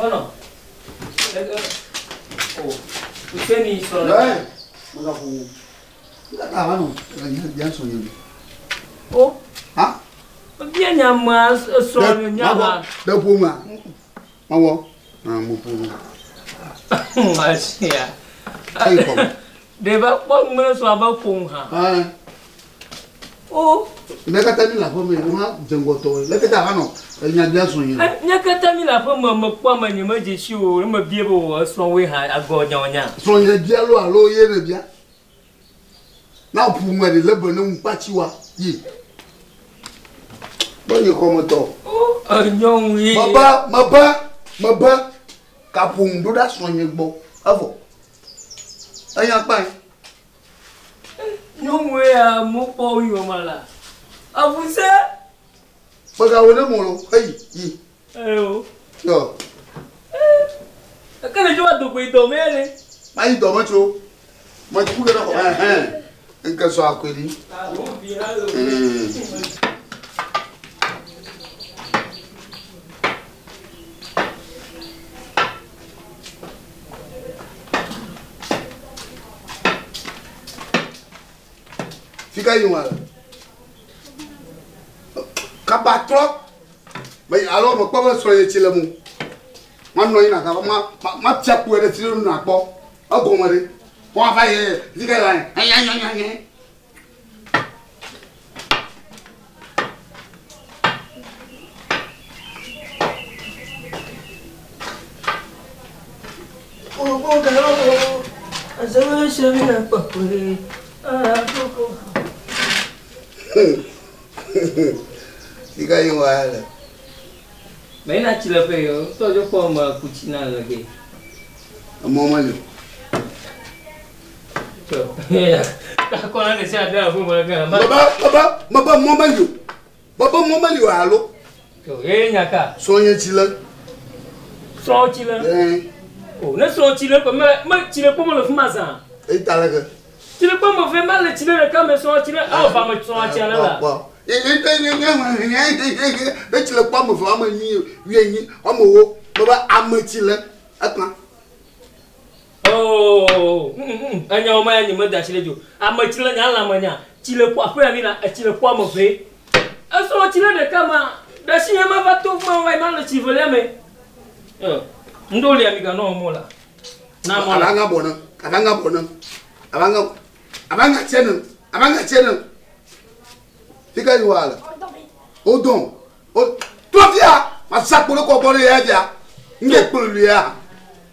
Oh no. Oh, FOUSSENI sono. Ma fu. Ah, no, bien sono. Oh. Ah? Bien ama sono nyama. Da puma. Mawo. Ah, mo puma. Masia. Sai ko. Deba bang mana so aba pung ha. Ah. Oh. Nakata ni la fo me ma jengo to. Nakata ha no. Nya bien sono. Nyakata mi la fo mo kwa ma ni ma jeshi o ma bie bo so we ha agonya onya. So nya bia lo alo ye na bia. Na puma de lebo na mpachi wa. Yi. Boni komo to. Oh, anyong wi. Maba. Kapung do da so nya gbo. Avo. Anya pa. Nyong wi a mo po yo mala. Abuse. Baga wona mo lo. Hey, yi. Ayo. Yo. Kana jo do ko ito mele. Mai do mo cho. Mo ku ga ko. Nka so akweli. Ah, o bi halo. Fica aí uma. Cabatro. Mas alô, mas como eu sou esse lemo? Mas não ina, mas tia puera tiro na pó. Alguma ali. Pô, vai, fica lá. Ai. Oh, garoto. Asa chama na papure. Fica aí uma. Bem na tila peio, tô de forma cucina lagi. Mamãe. Tuh, ya. Tak kau nak siapa dah pun mereka. Baba mamãe alo. Tuh, nyaka. Sonha tila. So tila. Oh, na so tila ko ma tila ko mo lo fumasa. Ei talaga. Tila ko mo fe mal tila le kame so tila. Ah, va mo so tila la. Let's look for my new Omo, Baba Amatilla. Oh, and your man, you mother, she do. Amatilla Yalamania, Chile Poifamina, a Chile Pomofe. I saw Chile the Kama, does she have a two for my man, Chivaleme? Oh, Ndoli Amiga no mola. Now, Abanga channel. Fica aí, Wala. O Dom. Tu via? Mas sabe por que eu vou ir já? Ninguém pode ir.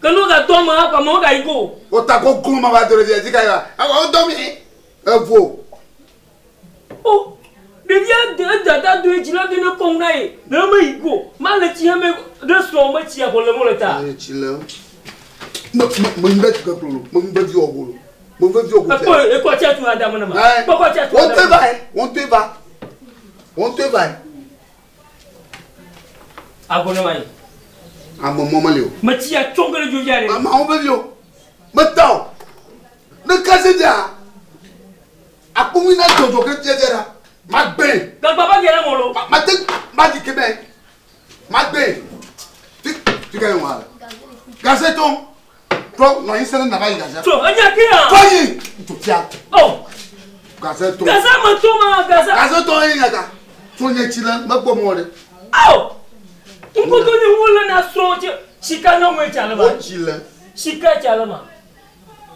Quando eu tomo a água, eu vou go. O taco com uma bateria de fica aí. Agora o Dom eu vou. Oh, devient da do ejila de no kongai. Não me go. Mas le tinha me de so ma tia ko le moleta. Chilão. Manda que capro. Manda de ogolo. Manda de ogolo. E ko tia tu Adam na ma. Ko tia tu. Onde vai? Agora vai. A mamãe leu. Mas tia chonga de jujare. A mamãe viu. Então, na casa já. A comida do que tia era. Mas bem. Gal baba que era molo. Mas tem mais de que bem. Mas bem. Fica aí uma. Gazeton. Pro, nós ensinamos na vai gazeta. Pro, anya aqui ah. Foi. Tu tia. Oh. Gazeton. Gaza matoma gaza. Gazeton aí, gaza. Sonha tila, mas como olha. Au! Mkoto ni wula na soje. Shika na mwe chala ba. Ochile. Shika chala ma.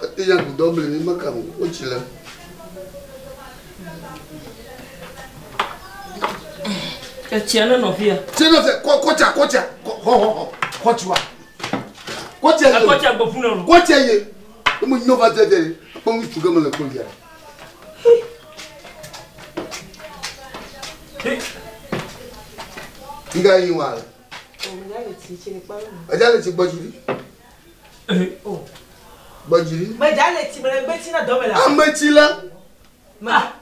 Ate ya kudoble ni makamu. Ochile. Tiana no fia. Tiana se kocha. Ho. Kochwa. Kocha ye. Kocha bofuna no. Kocha ye. Mu nyova tete. Ko mu tuga mala kolya. Iga yi wala. Ajale ti gbojiri. Oh. Gbojiri. Ma jale ti mele gbeti na do mela. Ametila. Ma.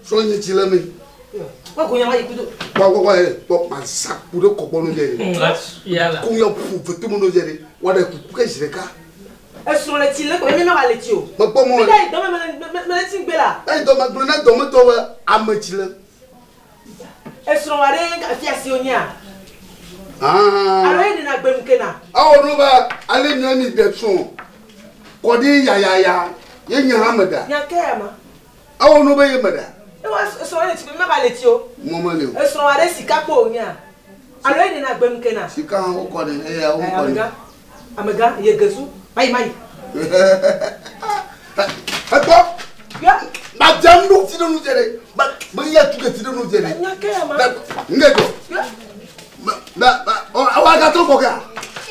So yin ti la mi. Wa ko yan ma ikudo. Wa po man saku de ko bonu de. Yala. Ko yo fu fetu mo no de. Wa de ku ke jireka. Esu le ti le ko mi ma le ti o. Mo po mo. Mi dai do mele ti gbe la. Ai do ma gbe na do mo to wa ametila. Esu wa re ga fi asi onya. Ah. Aro ni na gbe nke na. Awo no ba ale nya ni de so. Ko di ya. Ye nya hamada. Nya ke ma. Awo no ba ye mada. E wa esu le ti mi ma le ti o. Mo ma le o. Esu wa re sika po onya. Aro ni na gbe nke na. Sika o ko de e ya o ko de. Amega ye gezu. Mai. Ato. Ya. Ma jamnu ti no jere. Ma ya tu ke ti no jere. Nya ke ma. Ngego. Awa ga to boga.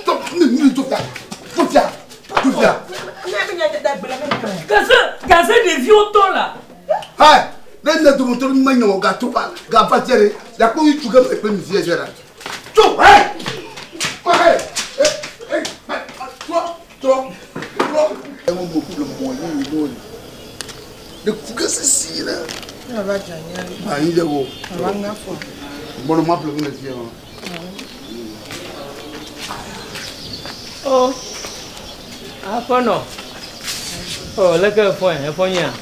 To ni to ta. Futia. Gaze de vieux là. Hai, nenda tu motor manyo ga to ga fatere. Da ko yi tuga pe mi sie jera. To, hey. Hey. To. E mo mo ku lo mo ni do ni. De ku ga si la. Na ba janya. Ba yi de wo. Ba nga fo. Bono ma plo ni tie. Oh. Apa no? Oh, leka foi, é fonha.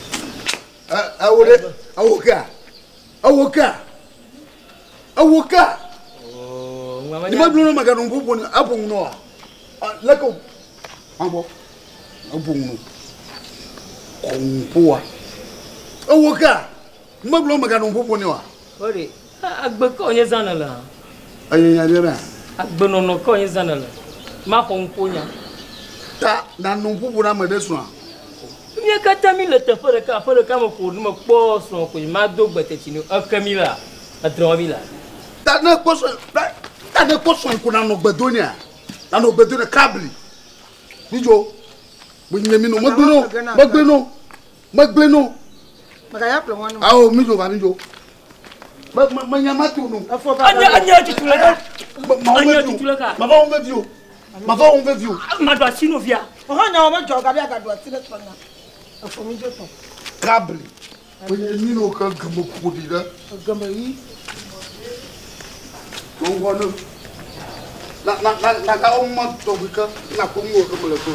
Awoka. Oh, ngama ni mabluno magano mbubu ni apo no. Leka ambo. Apo no. Kompoa. Awoka. Mabluno magano mbubu ni wa. Ori, agbe ko nye zana la. Ayenya bera. Agbe no ko nye zana la. Ma ko nkonya. Ta na no mbubu na medeso a. Mie kata mi le teƒe ɖeka me ko ne me kpɔ srɔ̃ ko ma do gbeteti ne ekemi la edrɔ̃ mi la. Ta ne kpɔsɔ ko na no gbedonia. Na no gbedonia kabli. Bijo. Bo nyemi no magbeno. Maka ya plo wanu. Awo mijo ba mijo. Ma nyama tu no. Anya titulaka. Anya titulaka. Ma va on veut viu. Ma do asino via. Nya o ma joga bi aga do atile tsona. Afo mi joto. Kabli. Bo nyemi no kan gamo kudi da. Gamba yi. Ngono. Na ka o ma to bika na ko ngo ko le ko.